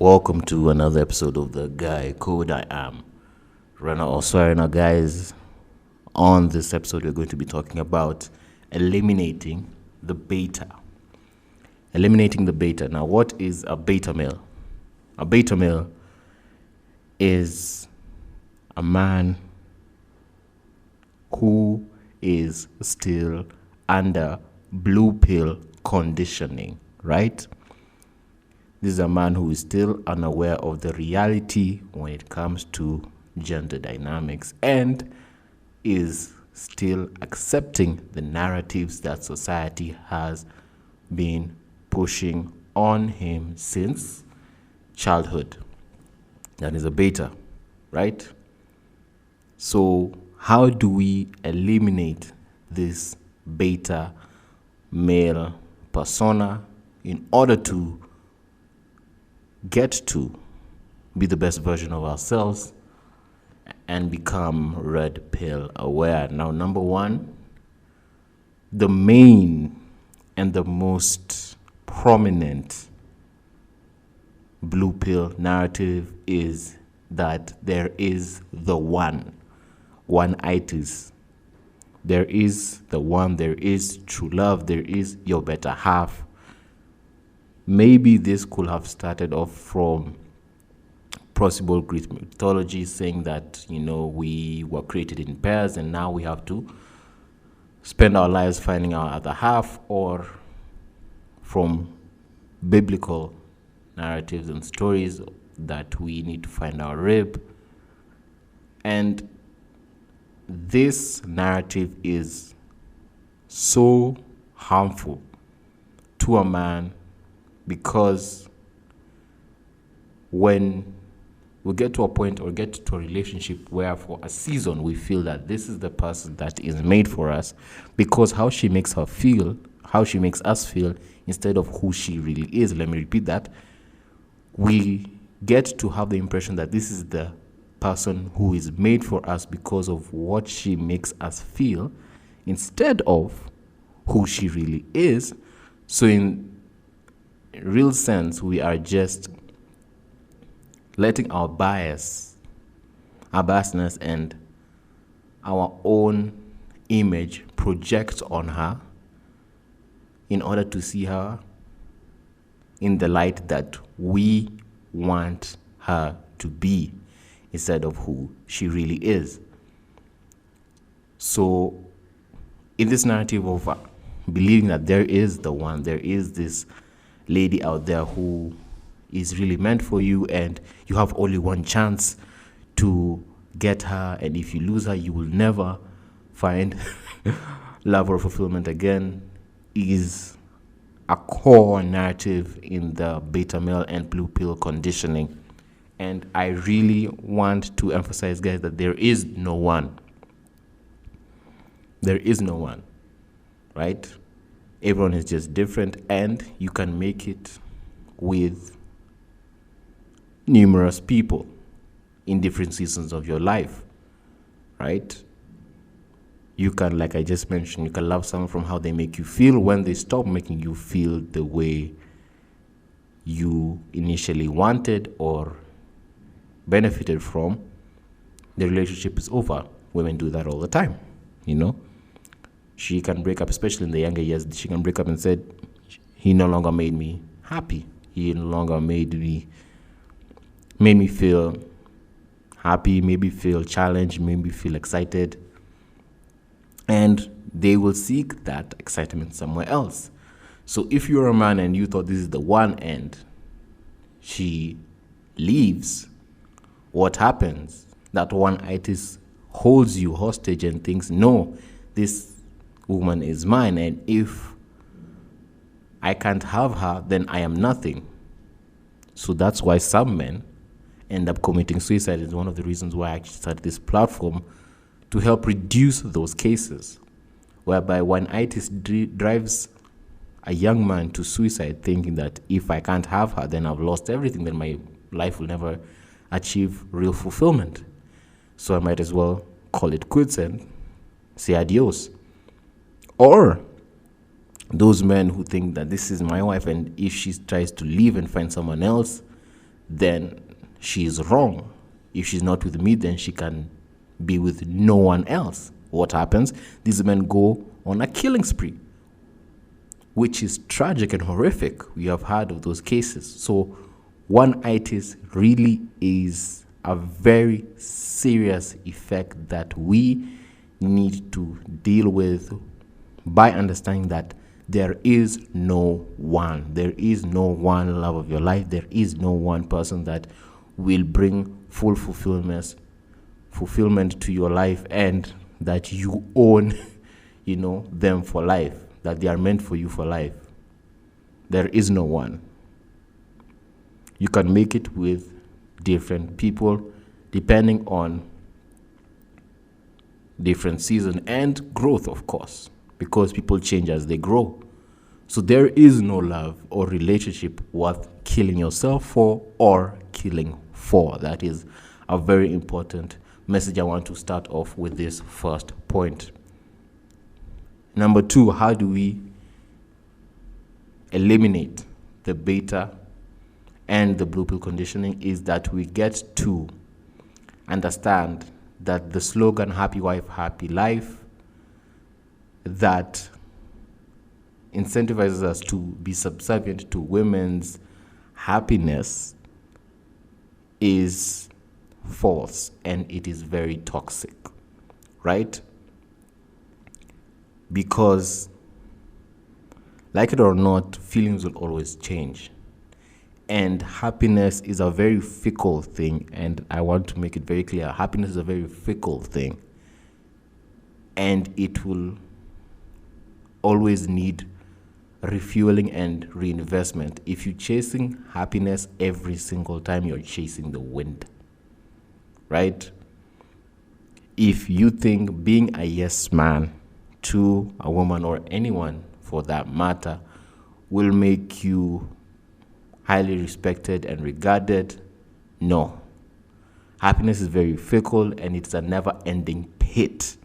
Welcome to another episode of the Guy Code. I am Rana Oswarina, guys. On this episode, we're going to be talking about eliminating the beta. Eliminating the beta. Now, what is a beta male? A beta male is a man who is still under blue pill conditioning, right? This is a man who is still unaware of the reality when it comes to gender dynamics and is still accepting the narratives that society has been pushing on him since childhood. That is a beta, right? So, how do we eliminate this beta male persona in order to get to be the best version of ourselves and become red pill aware? Now, number one, the main and the most prominent blue pill narrative is that there is the one-itis. There is the one, there is true love, there is your better half. Maybe this could have started off from possible Greek mythology, saying that, we were created in pairs and now we have to spend our lives finding our other half, or from biblical narratives and stories that we need to find our rib. And this narrative is so harmful to a man, because when we get to a point or get to a relationship where for a season we feel that this is the person that is made for us because how she makes us feel instead of who she really is, let me repeat that, we get to have the impression that this is the person who is made for us because of what she makes us feel instead of who she really is. So in real sense, we are just letting our biasness and our own image project on her in order to see her in the light that we want her to be instead of who she really is. So in this narrative of believing that there is the one, there is this lady out there who is really meant for you and you have only one chance to get her, and if you lose her you will never find love or fulfillment again, is a core narrative in the beta male and blue pill conditioning. And I really want to emphasize, guys, that there is no one. There is no one, right? Everyone is just different, and you can make it with numerous people in different seasons of your life, right? You can, like I just mentioned, you can love someone from how they make you feel. When they stop making you feel the way you initially wanted or benefited from, the relationship is over. Women do that all the time, She can break up, especially in the younger years. She can break up and say, he no longer made me happy. He no longer made me feel happy, made me feel challenged, made me feel excited. And they will seek that excitement somewhere else. So if you're a man and you thought this is the one and she leaves, what happens? That one-itis holds you hostage and thinks, no, this woman is mine, and if I can't have her, then I am nothing. So that's why some men end up committing suicide. Is one of the reasons why I actually started this platform, to help reduce those cases, whereby one-itis drives a young man to suicide, thinking that if I can't have her, then I've lost everything, then my life will never achieve real fulfillment. So I might as well call it quits and say adios. Or those men who think that this is my wife, and if she tries to leave and find someone else, then she's wrong. If she's not with me, then she can be with no one else. What happens? These men go on a killing spree, which is tragic and horrific. We have heard of those cases. So one-itis really is a very serious effect that we need to deal with by understanding that there is no one. There is no one love of your life. There is no one person that will bring full fulfillment to your life, and that you own, them for life, that they are meant for you for life. There is no one. You can make it with different people depending on different season and growth, of course, because people change as they grow. So there is no love or relationship worth killing yourself for or killing for. That is a very important message I want to start off with this first point. Number 2, how do we eliminate the beta and the blue pill conditioning is that we get to understand that the slogan happy wife, happy life, that incentivizes us to be subservient to women's happiness is false, and it is very toxic, right? Because, like it or not, feelings will always change. And happiness is a very fickle thing, and I want to make it very clear. Happiness is a very fickle thing, and it will always need refueling and reinvestment. If you're chasing happiness every single time, you're chasing the wind, right? If you think being a yes man to a woman, or anyone for that matter, will make you highly respected and regarded, no. Happiness is very fickle, and it's a never-ending pit.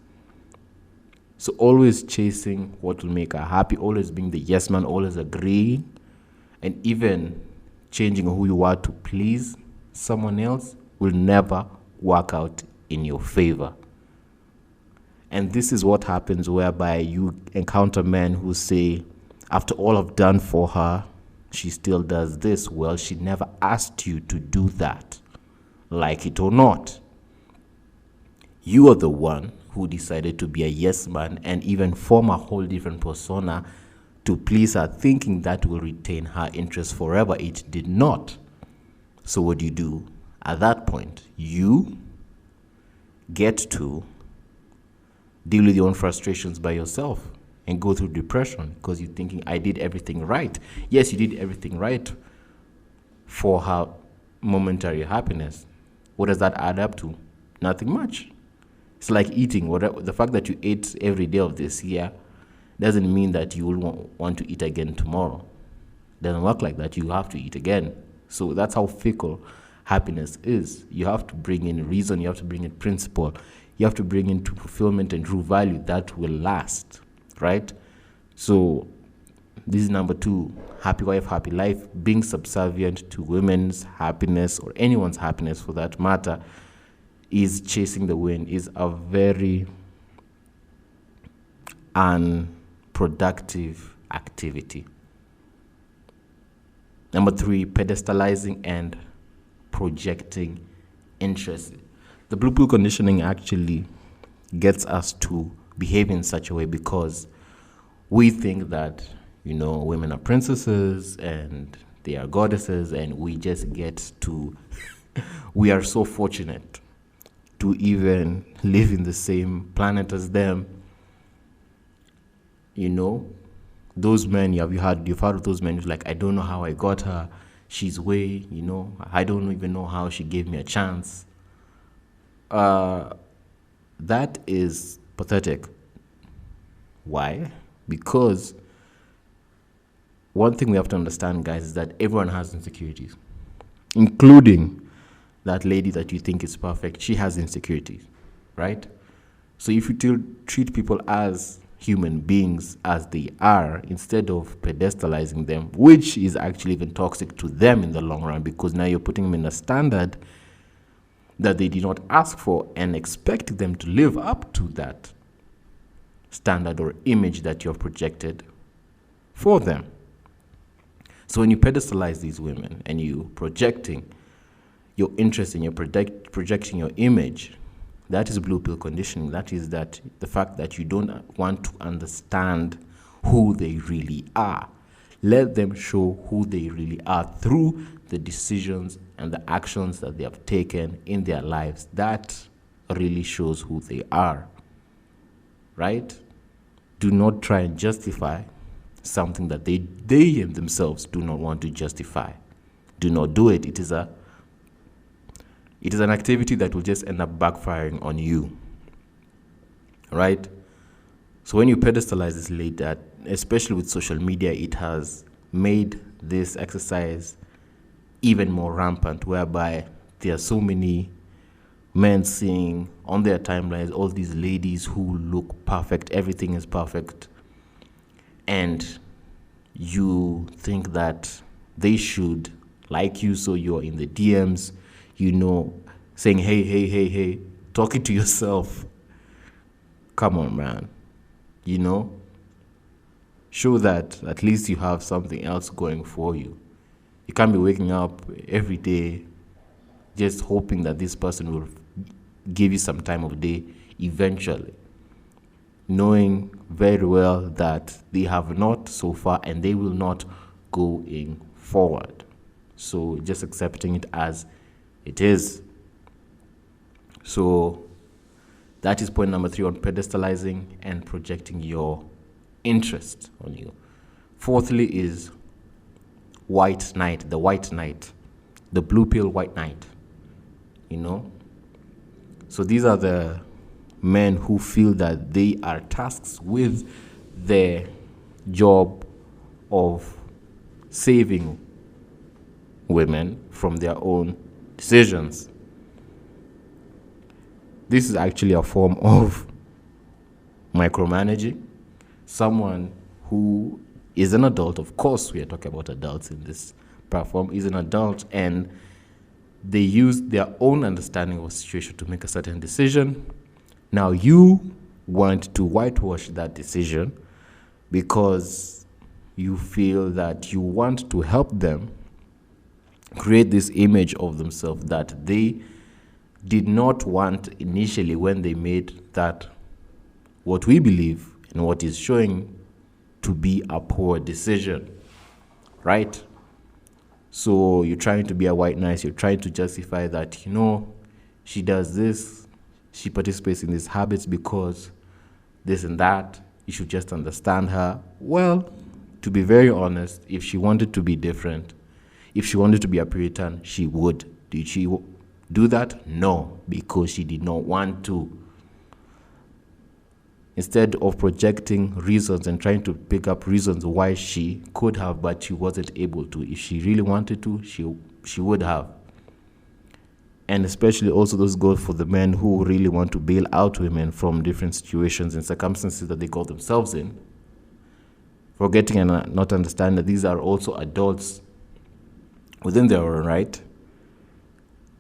So always chasing what will make her happy, always being the yes man, always agreeing, and even changing who you are to please someone else will never work out in your favor. And this is what happens whereby you encounter men who say, after all I've done for her, she still does this. Well, she never asked you to do that, like it or not. You are the one who decided to be a yes man and even form a whole different persona to please her, thinking that will retain her interest forever. It did not. So what do you do? At that point, you get to deal with your own frustrations by yourself and go through depression because you're thinking, I did everything right. Yes, you did everything right for her momentary happiness. What does that add up to? Nothing much. It's like eating. The fact that you ate every day of this year doesn't mean that you will want to eat again tomorrow. It doesn't work like that. You have to eat again. So that's how fickle happiness is. You have to bring in reason. You have to bring in principle. You have to bring in true fulfillment and true value that will last, right? So this is number 2, happy wife, happy life. Being subservient to women's happiness, or anyone's happiness for that matter, is chasing the wind, is a very unproductive activity. Number 3, pedestalizing and projecting interest. The blue pill conditioning actually gets us to behave in such a way because we think that, women are princesses and they are goddesses, and we just get to, we are so fortunate to even live in the same planet as them. Those men, you've heard of those men who's like, I don't know how I got her. She's way, I don't even know how she gave me a chance. That is pathetic. Why? Because one thing we have to understand, guys, is that everyone has insecurities, including that lady that you think is perfect. She has insecurities, right? So if you treat people as human beings as they are instead of pedestalizing them, which is actually even toxic to them in the long run, because now you're putting them in a standard that they did not ask for and expect them to live up to that standard or image that you've projected for them. So when you pedestalize these women and you projecting your interest and you're projecting your image, that is blue pill conditioning. That is that the fact that you don't want to understand who they really are. Let them show who they really are through the decisions and the actions that they have taken in their lives. That really shows who they are, right? Do not try and justify something that they themselves do not want to justify. Do not do it. It is an activity that will just end up backfiring on you, right? So when you pedestalize this lady, especially with social media, it has made this exercise even more rampant, whereby there are so many men seeing on their timelines all these ladies who look perfect, everything is perfect, and you think that they should like you, so you're in the DMs, saying, hey, talking to yourself. Come on, man. Show that at least you have something else going for you. You can't be waking up every day just hoping that this person will give you some time of day eventually, knowing very well that they have not so far and they will not going forward. So just accepting it as it is. So that is point number 3 on pedestalizing and projecting your interest on you. Fourthly is white knight, the white knight, the blue pill white knight. So these are the men who feel that they are tasked with the job of saving women from their own decisions. This is actually a form of micromanaging. Someone who is an adult, of course we are talking about adults in this platform, is an adult, and they use their own understanding of a situation to make a certain decision. Now you want to whitewash that decision because you feel that you want to help them create this image of themselves that they did not want initially when they made that, what we believe and what is showing to be a poor decision, right? So you're trying to be a white knight, you're trying to justify that, she does this, she participates in these habits because this and that, you should just understand her. Well, to be very honest, if she wanted to be different, if she wanted to be a Puritan, she would. Did she do that? No, because she did not want to. Instead of projecting reasons and trying to pick up reasons why she could have, but she wasn't able to. If she really wanted to, she would have. And especially also those go for the men who really want to bail out women from different situations and circumstances that they got themselves in, forgetting and not understanding that these are also adults within their own right,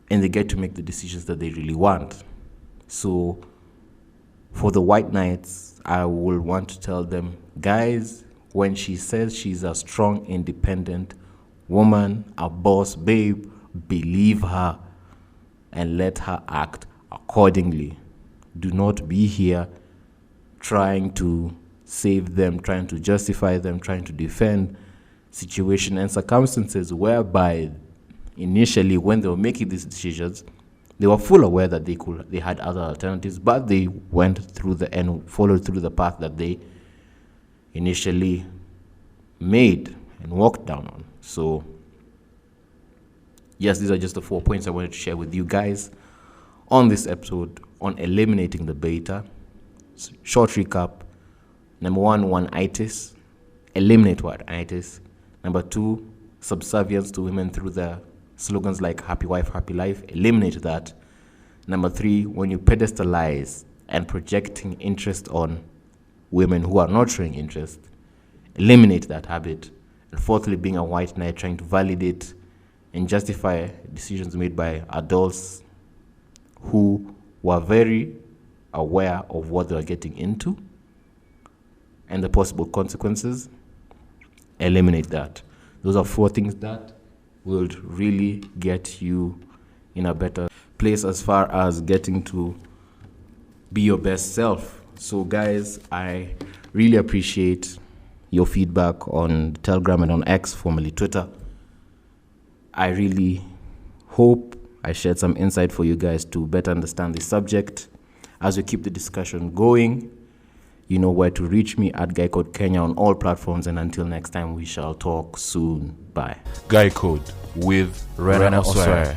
and they get to make the decisions that they really want. So for the white knights, I will want to tell them, guys, when she says she's a strong, independent woman, a boss babe, believe her and let her act accordingly. Do not be here trying to save them, trying to justify them, trying to defend situation and circumstances whereby initially when they were making these decisions, they were full aware that they had other alternatives, but they went through and followed through the path that they initially made and walked down on. So yes, these are just the 4 points I wanted to share with you guys on this episode on eliminating the beta. Short recap. Number 1, one-itis. Eliminate one-itis. Number 2, subservience to women through the slogans like happy wife, happy life. Eliminate that. Number 3, when you pedestalize and projecting interest on women who are not showing interest, eliminate that habit. And fourthly, being a white knight, trying to validate and justify decisions made by adults who were very aware of what they were getting into and the possible consequences. Eliminate that. Those are 4 things that will really get you in a better place as far as getting to be your best self. So guys, I really appreciate your feedback on Telegram and on X, formerly Twitter. I really hope I shared some insight for you guys to better understand the subject. As we keep the discussion going, you know where to reach me, at Guy Code Kenya on all platforms. And until next time, we shall talk soon. Bye. Guy Code with Rena Osware.